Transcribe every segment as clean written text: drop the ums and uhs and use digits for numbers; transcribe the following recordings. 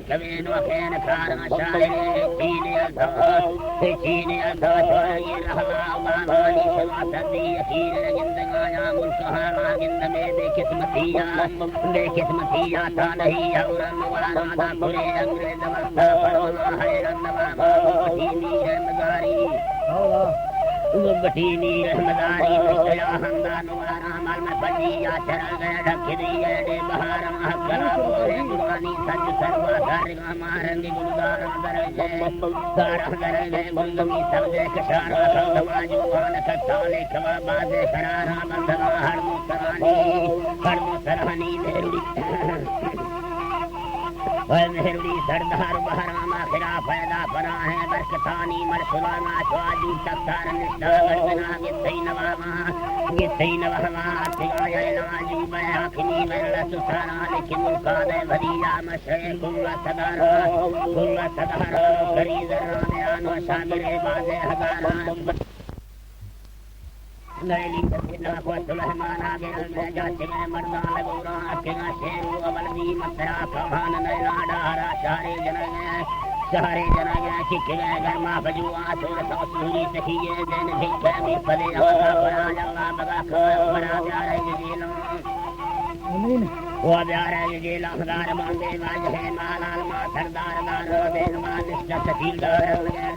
كبين وخين كارا شاعر كيني أثا كيني أثا شوي رحمة وماني سوا سدي كين لجندنا يا ملكها راجند में बेकिस्मतिया था नहीं औरन वाला था पूरे अंग्रेज वस्ता परवा है रन्नवा बटीनी रहमदारी बटीनी रहमदारी मशया हमदान वारा मल में पलिया चरा गया ढक दिए डे बहार हकला बोले गुरानी सज सर्वा धारगा मारंगे गुलदार दरजे गुंदमी सबजे कशारा समाजो मान कताले खवा बाजे करारा बंधना हर मुसरानी मेहरदी सरदार बहरामा खिरा पैदा बना है बरकतानी मरसुलाना स्वाजी तख्तार निस्तार बना गित्तई नवामा तिगाया नाजी बयाखनी मेरा सुसारा लेकिन मुल्कादे भरिया मशे गुल्ला सदारा करी जराने आनो शामिरे बाजे हजारा लैली सजना को सुलेमान आगे में जाते में मर्दा लगोरा के ना शेरू अवलदी मसरा कहान नैला डारा सारे जन चिके गरमा बजुआ सोर सौसुरी सखिए जन भिखे में पले आला बड़ा अल्लाह बगा बड़ा प्यारे जिलो आमीन वो प्यारे जिलो हदार बांधे वाज है मालाल मा सरदार दार देन मा निष्ठ सतीलदार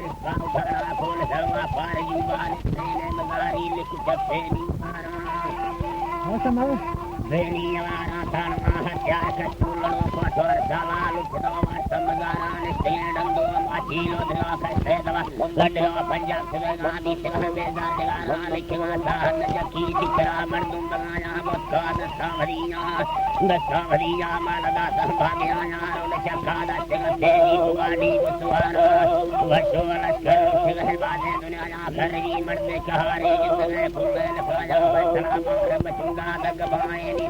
रिस्का भरा फूल सर्वा पार जीवान ने मदारी लिख जफेनी मारा मौसम बेनी वारा तालमा हत्या कस्तूलो पटोर सवाल उठो समदारा ने तेडंदो माचीलो दवा करते दवा गड्ढो पंजाब से गादी से बेजार दिलाना लिखवा साहन जकी दिकरा मर्दुम बनाया बक्का दस्तावरिया मालदा संभाग्या यारो ने चखा दस तेरी गुवाड़ी सुवारो वशो लश्कर से बाजे दुनिया करगी मर्द कहारे जिसने फूले लफाया बसला मार बचुंगा दग भाए नी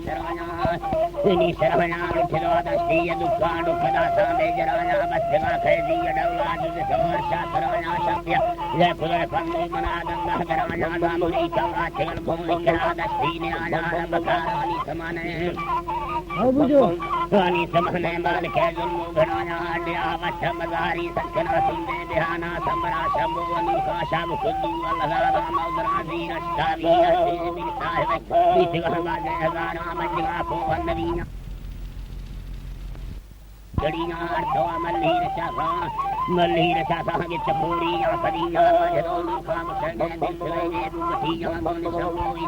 शरवना उठलो दस्ती दुखा दुखदा सामे जराया बसवा खैदी डवला जुसोर शातराया शब्य जय फुले फंदो मना गंगा गराया दामुरी चंगा चल भूमि करा दस्ती ने आजा बकारानी समाने बुझो रानी समहने माल के जुल्म घनाया अड्या वठ मजारी सचना सुंदे बिहाना समरा शंभु अनुका शब खुदू अल्लाह मौदराजी अष्टावी अष्टे बिन साहिब बीतवा बाजे हजारा मजगा फो नवीना गड़ियां तो मल्लीर शाखा के चपोरियां सदियां मजरों का मुसने दिलने दुखियां मन सोई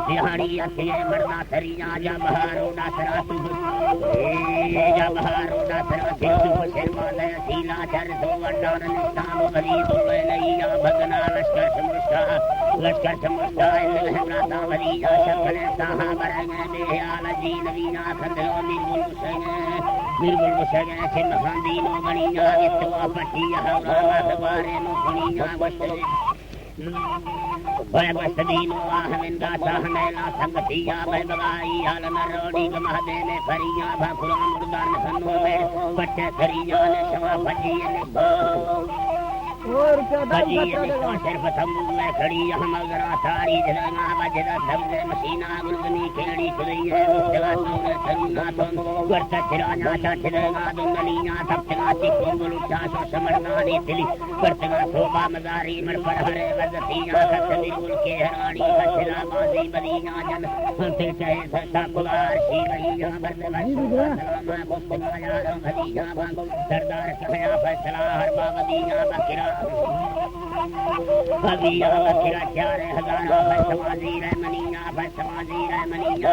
सियाणी अथे मरना सरियां जबहारो दासरा तू शर्मा दे सीला चर सो वंडन निस्ताम भरी दुले नैया भगना लश्कर समुष्टा लहराता भरिया शक्ले साहा बरगे बेहाल जी नवीना खंदो निर्गुण मुसगे सिन खांदीनो गणिया इतवा पटिया हवा सवारे नो गणिया बसदीनो आहमिंदा साहनेला संगतिया बगाई हाल नरोड़ी गमहदे ने फरिया भाकुरा मुर्दान सन्नो में बच्चे फरिया ने शवा भजी ने और भजी ने सिर्फ तंबू में खड़ी हम अगरा सारी जलना बजदा धमले मसीना गुलनी खेड़ी चली है जला तूने सन्ना तो वर्ता चिराना चलेगा दुनिया तब चला चिकोंगल उठा सो समरना दी दिली वर्तगा शोभा मजारी मर पर हरे वजतिया निर्गुण के हरानी खचला बाजी बलिया जन हंसे चाहे सत्ता कुलार शीलिया बरदवा सलामा बुस्तगाया भलिया सरदार कहया फैसला हर बाबदिया बकरा भलिया बकरा चारे हजारा समाजी रहमनिया समाजी रहमनिया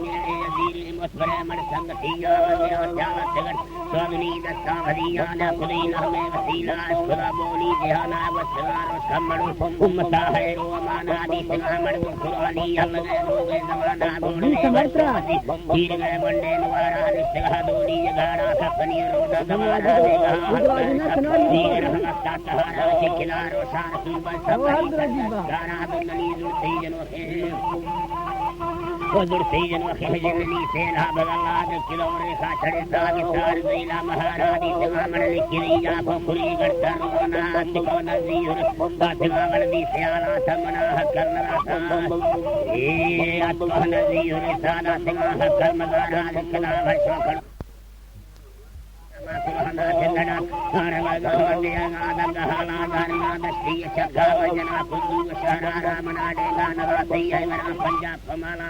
मेरे अजीर मुस्बर मर संगतिया चावत जगत स्वामी दस्ता भलिया न खुदीना में वसीला खुदा बोली जहाना वसलार समड़ो उम्मता है रो माना दी समड़ कुरानी अलग रोगे जमाना बोले समत्रा तीर गए बंडे नवारा रिश्ता दोली जगाड़ा सपनी रोदा जमाना देगा तीर हमता सहारा के किनारो शान सुबह सवारी गाना दुल्हनी जुड़ती जनों के दुड़ती जनों के जननी से ना बगला जो किलोरे का चढ़े साग सार ज़ीला महारानी जमामण लिखिया भोखरी गढ़ता रोना तिको नज़ीर बातगा वलदी सियाला समना हकल राता ए अतवा नज़ीर साला सिंगा हकल मदारा लिखना वर्षों कर Kuhana Chindana, Naravaga, Halana, the Sea Chakavajana, Kundu, Shara, Ramana, Dana, Punjab, Pamala.